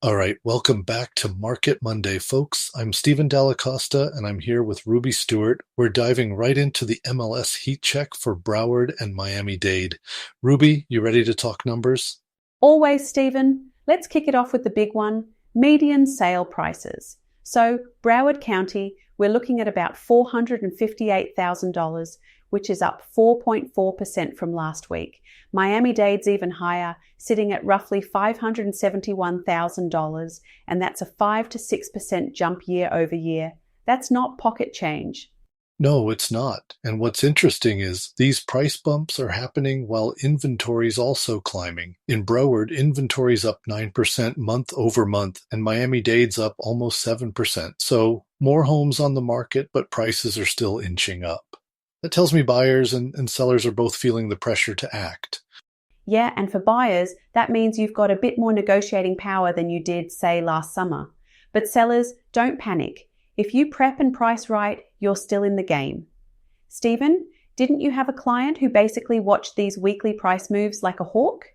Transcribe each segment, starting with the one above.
All right, welcome back to Market Monday, folks. I'm Stephen DallaCosta, and I'm here with Ruby Stewart. We're diving right into the MLS heat check for Broward and Miami-Dade. Ruby, you ready to talk numbers? Always, Stephen. Let's kick it off with the big one, median sale prices. So, Broward County, we're looking at about $458,000, which is up 4.4% from last week. Miami-Dade's even higher, sitting at roughly $571,000, and that's a 5 to 6% jump year over year. That's not pocket change. No, it's not. And what's interesting is these price bumps are happening while inventory's also climbing. In Broward, inventory's up 9% month over month, and Miami-Dade's up almost 7%. So more homes on the market, but prices are still inching up. That tells me buyers and sellers are both feeling the pressure to act. Yeah, and for buyers, that means you've got a bit more negotiating power than you did, say, last summer. But sellers, don't panic. If you prep and price right, you're still in the game. Stephen, didn't you have a client who basically watched these weekly price moves like a hawk?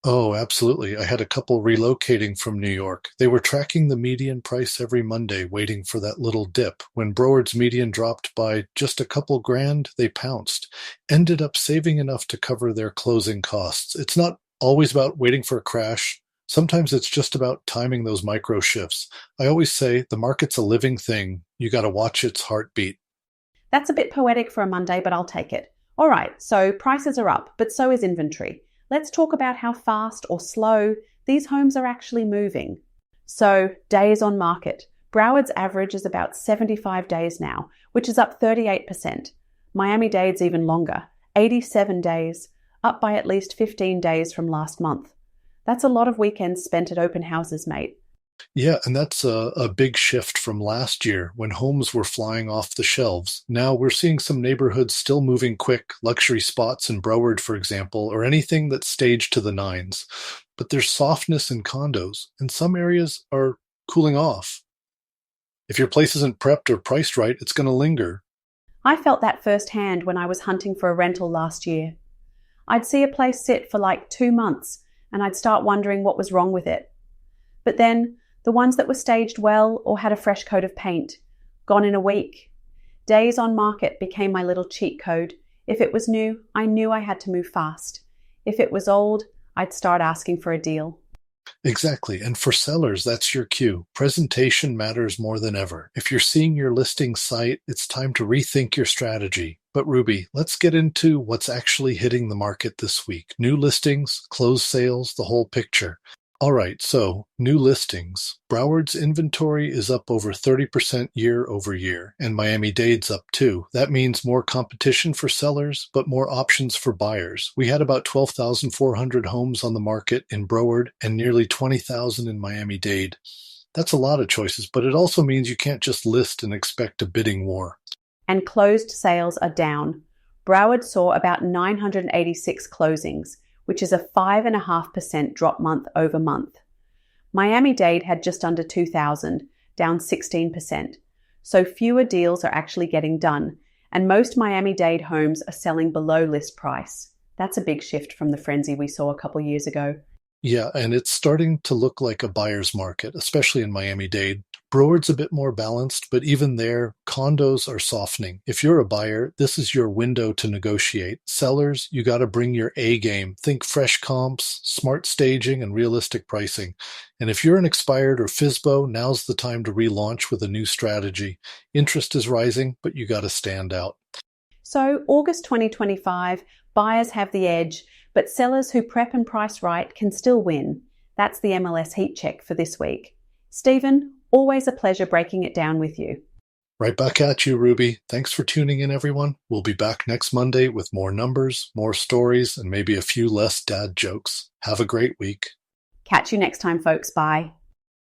Oh, absolutely. I had a couple relocating from New York. They were tracking the median price every Monday, waiting for that little dip. When Broward's median dropped by just a couple grand, they pounced. Ended up saving enough to cover their closing costs. It's not always about waiting for a crash. Sometimes it's just about timing those micro shifts. I always say the market's a living thing. You got to watch its heartbeat. That's a bit poetic for a Monday, but I'll take it. All right, so prices are up, but so is inventory. Let's talk about how fast or slow these homes are actually moving. So, days on market. Broward's average is about 75 days now, which is up 38%. Miami-Dade's even longer, 87 days, up by at least 15 days from last month. That's a lot of weekends spent at open houses, mate. Yeah, and that's a big shift from last year when homes were flying off the shelves. Now we're seeing some neighborhoods still moving quick, luxury spots in Broward, for example, or anything that's staged to the nines. But there's softness in condos, and some areas are cooling off. If your place isn't prepped or priced right, it's going to linger. I felt that firsthand when I was hunting for a rental last year. I'd see a place sit for like 2 months, and I'd start wondering what was wrong with it. But then, the ones that were staged well or had a fresh coat of paint, gone in a week. Days on market became my little cheat code. If it was new, I knew I had to move fast. If it was old, I'd start asking for a deal. Exactly. And for sellers, that's your cue. Presentation matters more than ever. If you're seeing your listing site, it's time to rethink your strategy. But Ruby, let's get into what's actually hitting the market this week. New listings, closed sales, the whole picture. All right, so new listings. Broward's inventory is up over 30% year over year, and Miami-Dade's up too. That means more competition for sellers, but more options for buyers. We had about 12,400 homes on the market in Broward and nearly 20,000 in Miami-Dade. That's a lot of choices, but it also means you can't just list and expect a bidding war. And closed sales are down. Broward saw about 986 closings, which is a 5.5% drop month over month. Miami-Dade had just under 2,000, down 16%. So fewer deals are actually getting done, and most Miami-Dade homes are selling below list price. That's a big shift from the frenzy we saw a couple years ago. Yeah, and it's starting to look like a buyer's market, especially in Miami-Dade. Broward's a bit more balanced, but even there, condos are softening. If you're a buyer, this is your window to negotiate. Sellers, you got to bring your A game. Think fresh comps, smart staging, and realistic pricing. And if you're an expired or FISBO, now's the time to relaunch with a new strategy. Interest is rising, but you got to stand out. So August 2025, buyers have the edge, but sellers who prep and price right can still win. That's the MLS heat check for this week. Stephen, always a pleasure breaking it down with you. Right back at you, Ruby. Thanks for tuning in, everyone. We'll be back next Monday with more numbers, more stories, and maybe a few less dad jokes. Have a great week. Catch you next time, folks. Bye.